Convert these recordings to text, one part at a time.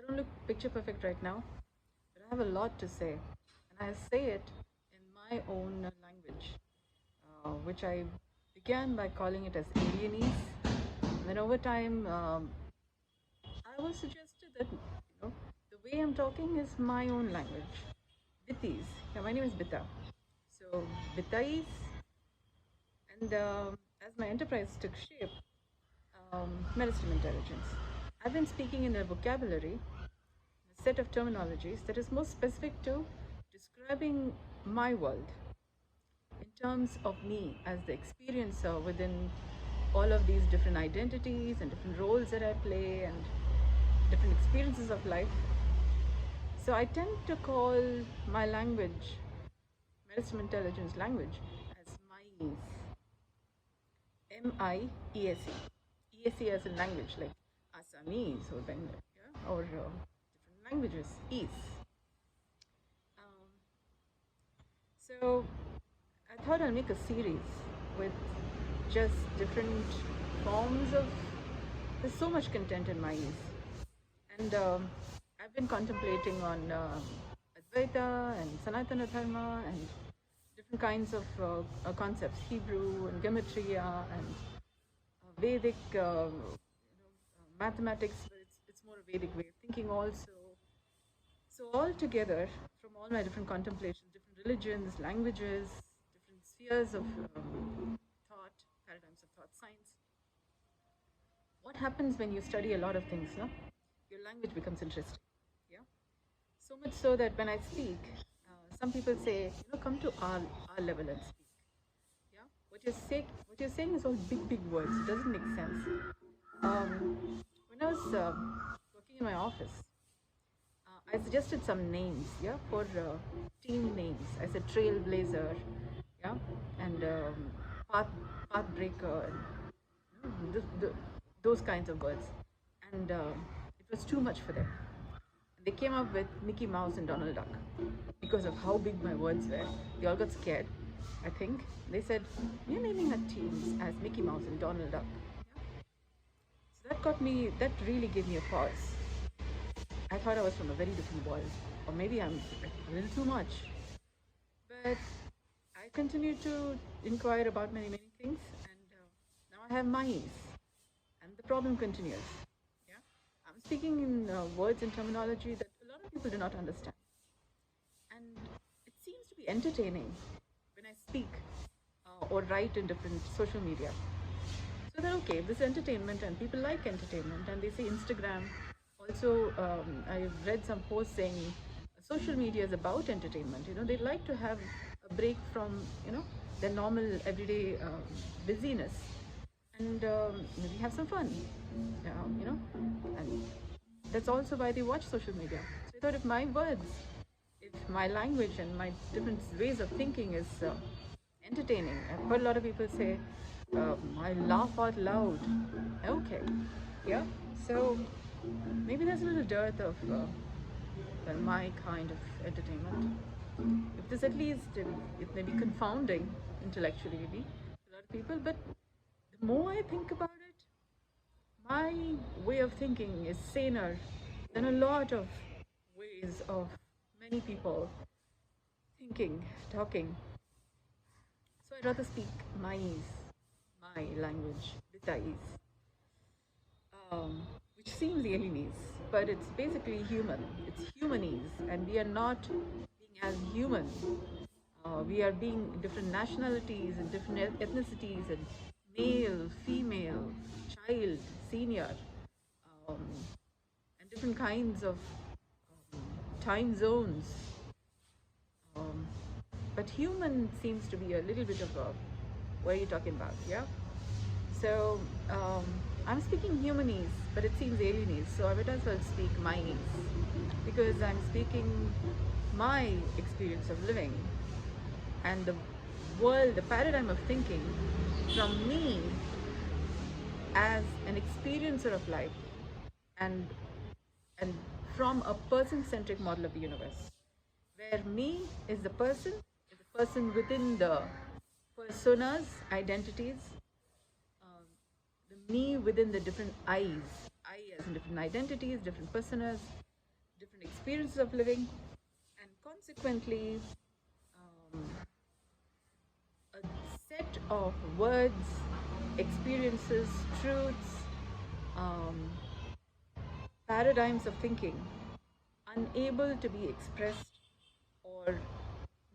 don't look picture perfect right now, but I have a lot to say, and I say it in my own language, which I began by calling it as alienese. And then over time, I was suggested that the way I'm talking is my own language. Bitis. Yeah, my name is Bita. So Bitais, and as my enterprise took shape, medicine intelligence. I've been speaking in a vocabulary, a set of terminologies that is more specific to describing my world in terms of me as the experiencer within all of these different identities and different roles that I play and different experiences of life. So I tend to call my language, medicine intelligence language, as MIESE. MIESE. ESE as in language, like Assamese or Bengali, yeah? Or different languages, Ease. Um, so I thought I'll make a series with just different forms of. There's so much content in MIESE. And I've been contemplating on Advaita and Sanatana Dharma and different kinds of concepts, Hebrew and Gematria and Vedic mathematics, but it's more a Vedic way of thinking also. So all together, from all my different contemplations, different religions, languages, different spheres of thought, paradigms of thought, science, what happens when you study a lot of things, no? Your language becomes interesting, yeah? So much so that when I speak, some people say, come to our level and speak. Yeah, what you're saying is all big words. It doesn't make sense. When I was working in my office, I suggested some names, yeah, for team names. I said trailblazer, yeah, and path pathbreaker, and those kinds of words, and it was too much for them. And they came up with Mickey Mouse and Donald Duck because of how big my words were. They all got scared, I think. They said, "We're naming our teams as Mickey Mouse and Donald Duck." Yeah? So that really gave me a pause. I thought I was from a very different world, or maybe I'm a little too much. But I continued to inquire about many things, and now I have minds, and the problem continues. Yeah, I'm speaking in words and terminology that a lot of people do not understand, and it seems to be entertaining when I speak or write in different social media. So they're okay, this entertainment, and people like entertainment, and they say Instagram. Also, I've read some posts saying social media is about entertainment. They like to have a break from their normal everyday busyness, and maybe have some fun. And that's also why they watch social media. So I thought if my words, if my language and my different ways of thinking is entertaining. I've heard a lot of people say, I laugh out loud. Okay, yeah. So maybe there's a little dearth of well, my kind of entertainment. If this at least, it may be confounding intellectually, maybe to a lot of people, but the more I think about it, my way of thinking is saner than a lot of ways of many people thinking, talking. So I'd rather speak my language, Bitais, which seems alienese, but it's basically human. It's humanese, and we are not being as human. We are being different nationalities and different ethnicities, and male, female, child, senior, um, and different kinds of time zones. Um, but human seems to be a little bit of a, what are you talking about? Yeah. So I'm speaking humanese, but it seems alienese. So I might as well speak myese because I'm speaking my experience of living and the world, the paradigm of thinking from me as an experiencer of life and and from a person-centric model of the universe, where me is the person within the personas, identities, um, the me within the different I's, I as in different identities, different personas, different experiences of living, and consequently, um, a set of words, experiences, truths, um, paradigms of thinking unable to be expressed or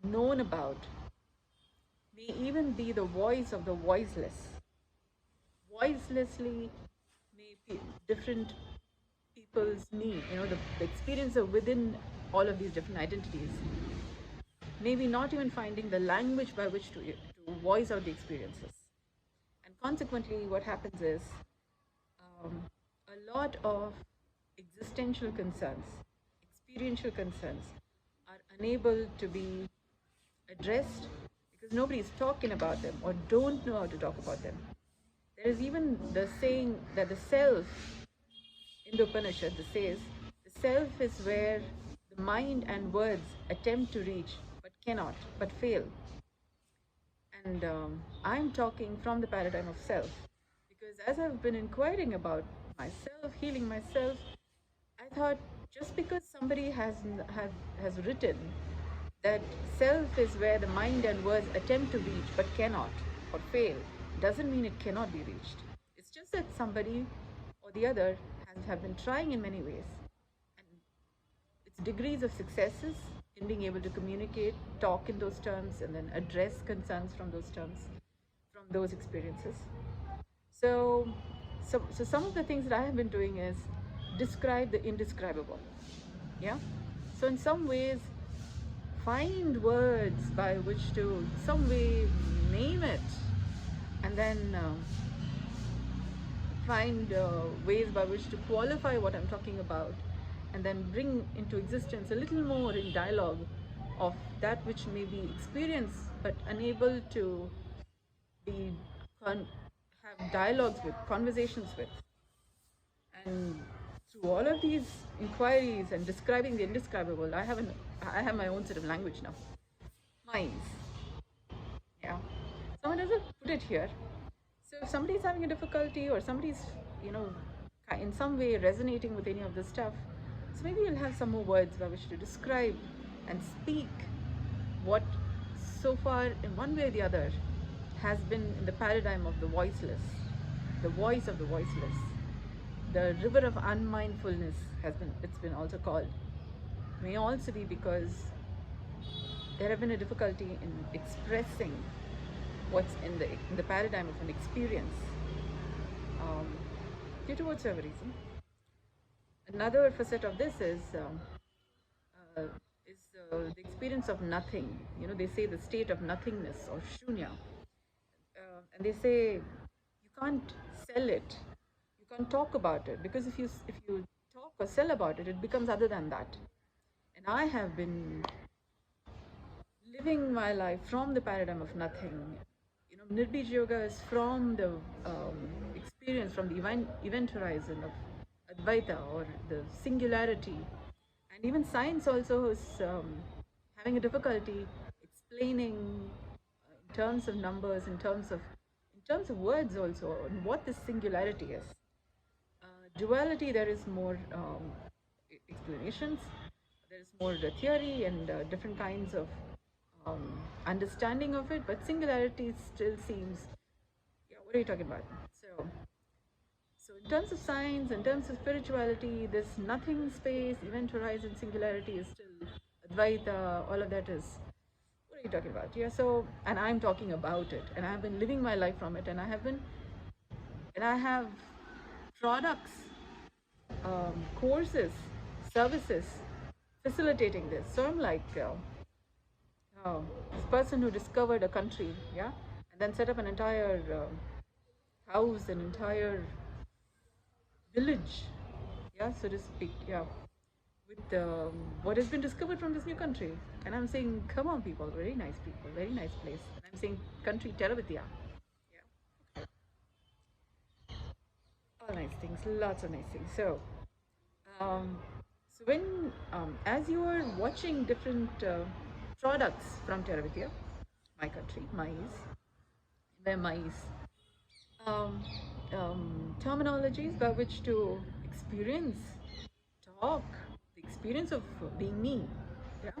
known about may even be the voice of the voiceless. Voicelessly may be different people's need, the experience of within all of these different identities. Maybe not even finding the language by which to voice out the experiences. And consequently, what happens is um, a lot of existential concerns, experiential concerns, are unable to be addressed because nobody is talking about them or don't know how to talk about them. There is even the saying that the self in the Upanishad says the self is where the mind and words attempt to reach but cannot, but fail. And I'm talking from the paradigm of self because as I've been inquiring about myself, healing myself, I thought just because somebody has written that self is where the mind and words attempt to reach but cannot or fail doesn't mean it cannot be reached. It's just that somebody or the other have been trying in many ways, and its degrees of successes in being able to communicate, talk in those terms, and then address concerns from those terms, from those experiences. So some of the things that I have been doing is describe the indescribable. Yeah. So in some ways, find words by which to some way name it, and then find ways by which to qualify what I'm talking about, and then bring into existence a little more in dialogue of that which may be experienced but unable to be have dialogues with, conversations with. And through all of these inquiries and describing the indescribable, I have my own sort of language now. Minds. Yeah. Someone doesn't put it here. So if somebody's having a difficulty or somebody's, you know, in some way resonating with any of this stuff, so maybe you'll have some more words by which to describe and speak what so far in one way or the other has been in the paradigm of the voiceless, the voice of the voiceless. The river of unmindfulness it's been also called. May also be because there have been a difficulty in expressing what's in the paradigm of an experience, due to whatsoever reason. Another facet of this uh, the experience of nothing. They say the state of nothingness or shunya, and they say you can't sell it, you can't talk about it, because if you talk or sell about it, it becomes other than that. And I have been living my life from the paradigm of nothing. Nirbij Yoga is from the experience, from the event horizon of Advaita or the singularity. And even science also is having a difficulty explaining in terms of numbers, in terms of words also, on what this singularity is. Duality, there is more explanations, there is more the theory and different kinds of understanding of it, but singularity still seems, yeah, what are you talking about? So in terms of science, in terms of spirituality, this nothing space, event horizon, singularity is still Advaita, all of that is, what are you talking about? Yeah, so, and I'm talking about it, and I've been living my life from it, and I have products, courses, services facilitating this. So I'm like, this person who discovered a country, yeah, and then set up an entire house, an entire village, yeah, so to speak, yeah, with what has been discovered from this new country. And I'm saying, come on, people, very nice people, very nice place. And I'm saying, country Teravidya, yeah, all nice things, lots of nice things. Um, so when, as you are watching different products from Teravidya, my country, MIese, where MIese, um, terminologies by which to experience, talk, the experience of being me, yeah,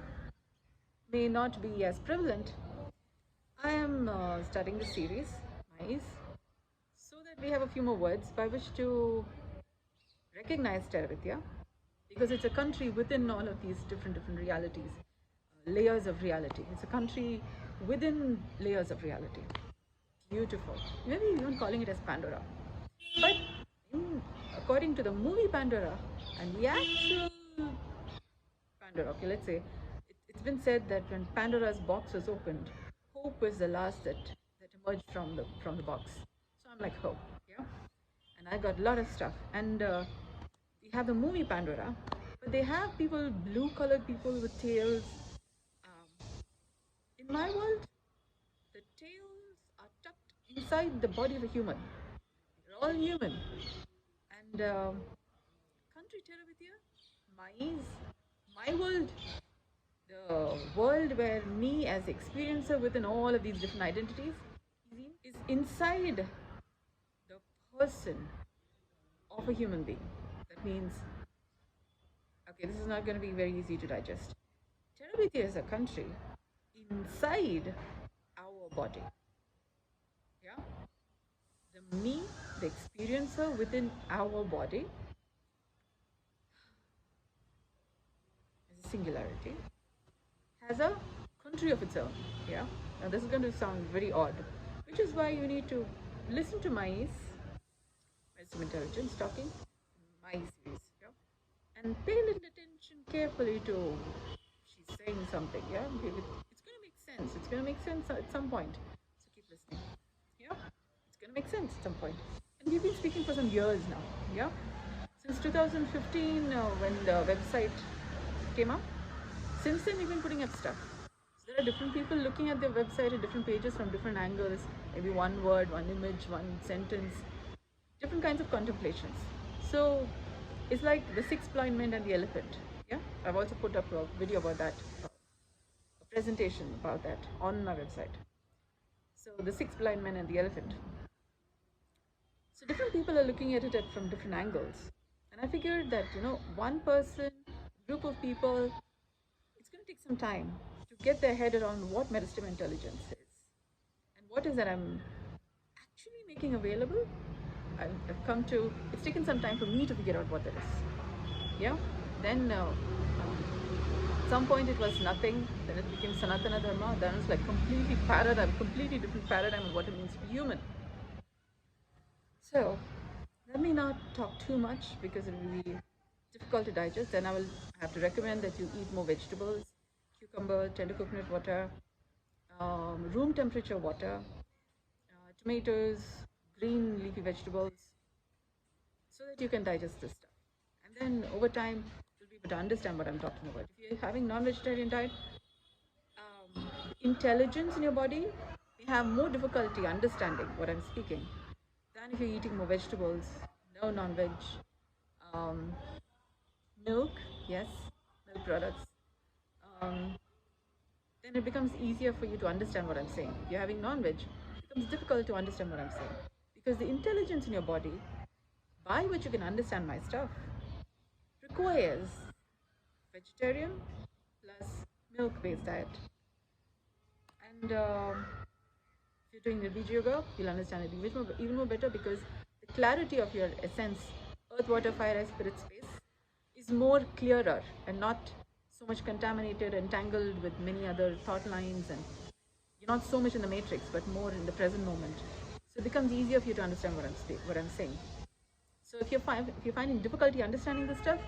may not be as prevalent. I am starting the series, MIese, so that we have a few more words by which to recognize Terabithya, because it's a country within all of these different realities, layers of reality. It's a country within layers of reality. Beautiful. Maybe even calling it as Pandora. But according to the movie Pandora and the actual Pandora, okay, let's say, it's been said that when Pandora's box was opened, hope was the last that emerged from the box. So I'm like, hope, yeah? And I got a lot of stuff. And we have the movie Pandora, but they have people, blue colored people with tails. Um, in my world, the tails are tucked inside the body of a human. We're all human. And country Terabithia, MIese, my world, the world where me as experiencer within all of these different identities is inside the person of a human being. That means, okay, this is not going to be very easy to digest. Terabithia is a country inside our body. Yeah? The me, the experiencer within our body is a singularity, has a country of its own. Yeah? Now this is going to sound very odd, which is why you need to listen to MIese, Wisdom Intelligence talking, my series. Yeah? And pay a little attention carefully to she's saying something. Yeah? It's going to make sense. It's going to make sense at some point. So keep listening. Yeah? It's going to make sense at some point. And we've been speaking for some years now. Yeah? Since 2015, when the website came up, since then we've been putting up stuff. So there are different people looking at their website at different pages from different angles, maybe one word, one image, one sentence, different kinds of contemplations. So it's like the sixth blind man and the elephant. Yeah, I've also put up a video about that, a presentation about that on my website. So the sixth blind man and the elephant. So different people are looking at it from different angles, and I figured that one person, group of people, it's going to take some time to get their head around what meristem intelligence is and what is that I'm actually making available. I've come to, it's taken some time for me to figure out what that is. Yeah? Then at some point it was nothing, then it became Sanatana Dharma, then it's like completely different paradigm of what it means to be human. So, let me not talk too much because it will be difficult to digest. Then I will have to recommend that you eat more vegetables, cucumber, tender coconut water, room temperature water, tomatoes, green leafy vegetables, so that you can digest this stuff. And then over time, you'll be able to understand what I'm talking about. If you're having non-vegetarian diet, intelligence in your body, you have more difficulty understanding what I'm speaking than if you're eating more vegetables, no non-veg, um, milk, yes, milk products. Um, then it becomes easier for you to understand what I'm saying. If you're having non-veg, it becomes difficult to understand what I'm saying because the intelligence in your body, by which you can understand my stuff, requires vegetarian plus milk-based diet. And if you're doing Nirvij yoga, you'll understand it even more better because the clarity of your essence, earth, water, fire, air, spirit, space, is more clearer and not so much contaminated, entangled with many other thought lines, and you're not so much in the matrix, but more in the present moment. So it becomes easier for you to understand what I'm saying. So if you're finding difficulty understanding this stuff,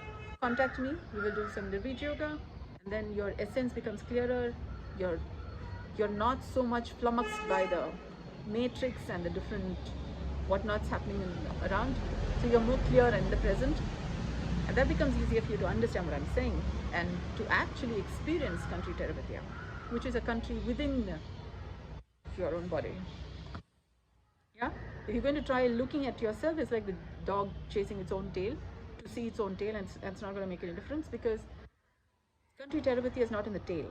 contact me. We will do some Nirvij yoga, and then your essence becomes clearer. You're not so much flummoxed by the matrix and the different whatnots happening around. So you're more clear in the present, and that becomes easier for you to understand what I'm saying and to actually experience country Terabithia, which is a country within your own body. Yeah? If you're going to try looking at yourself, it's like the dog chasing its own tail to see its own tail, and it's not going to make any difference because country Terabithia is not in the tail.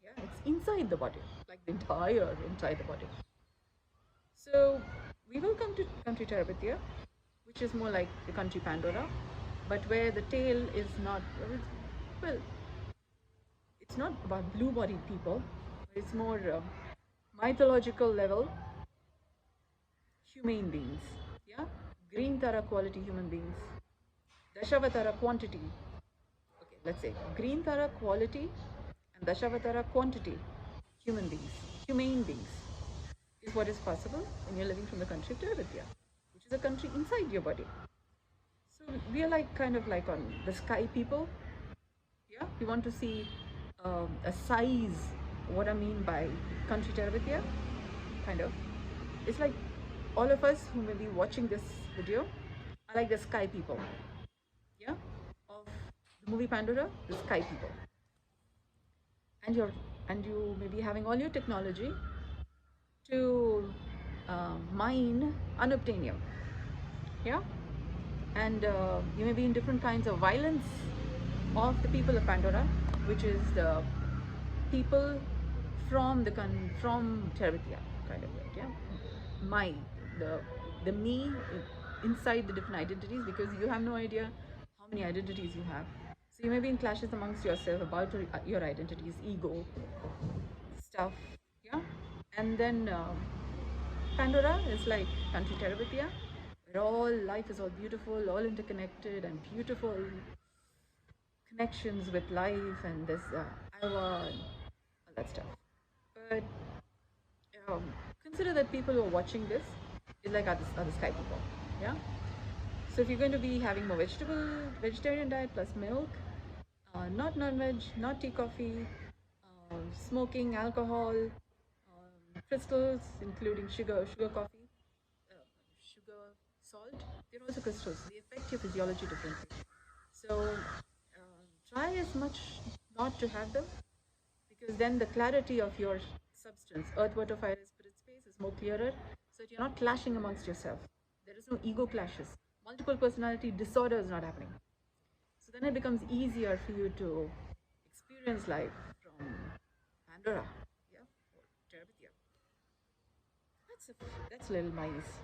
Yeah? It's inside the body, like the entire inside the body. So we will come to country Terabithia, which is more like the country Pandora, but where the tail is not, Well, it's not about blue-bodied people. It's more mythological level humane beings. Yeah, green Tara quality human beings. Dashavatara quantity. Okay, let's say green Tara quality and Dashavatara quantity human beings, humane beings, is what is possible when you're living from the country of Tirabitya, which is a country inside your body. So we are like kind of like on the sky people. Yeah, we want to see a size. What I mean by country Tirabitya, kind of. It's like all of us who may be watching this video are like the sky people. Yeah, of the movie Pandora, the sky people, and you're and you may be having all your technology to mine unobtainium. Yeah, and you may be in different kinds of violence of the people of Pandora, which is the people from from Terabithia, kind of right. Yeah, my the me inside the different identities, because you have no idea how many identities you have. So you may be in clashes amongst yourself about your identities, ego, stuff. Yeah, and then Pandora is like country Terabithia, where all life is all beautiful, all interconnected, and beautiful connections with life, and this Iowa and all that stuff. But um, consider that people who are watching this is like other sky people. Yeah. So if you're going to be having more vegetarian diet plus milk, not non-veg, not tea, coffee, smoking, alcohol, crystals, including sugar, coffee, sugar, salt. They're also crystals. They affect your physiology differently. So try as much not to have them, because then the clarity of your substance, earth, water, fire, spirit, space, is more clearer, so that you're not clashing amongst yourself. There is no ego clashes. Multiple personality disorder is not happening. So then it becomes easier for you to experience life from Pandora, yeah, or Terabithia. That's little mice.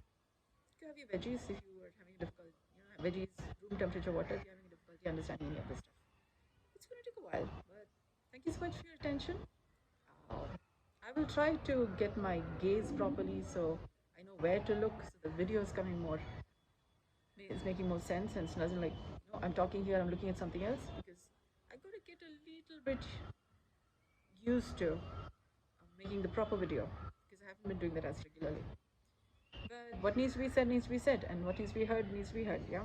You have your veggies if you are having difficulty, veggies, room temperature water, if you're having difficulty understanding any of this stuff. It's going to take a while, but thank you so much for your attention. Uh, I will try to get my gaze properly so I know where to look, so the video is coming more, is making more sense, and it doesn't like, I'm talking here, I'm looking at something else, because I got to get a little bit used to making the proper video, because I haven't been doing that as regularly. But what needs to be said needs to be said, and what needs to be heard needs to be heard. Yeah.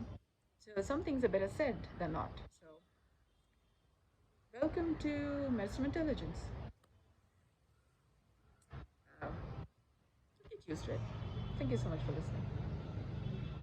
So some things are better said than not. So welcome to Medicine Intelligence. Get used to it. Thank you so much for listening.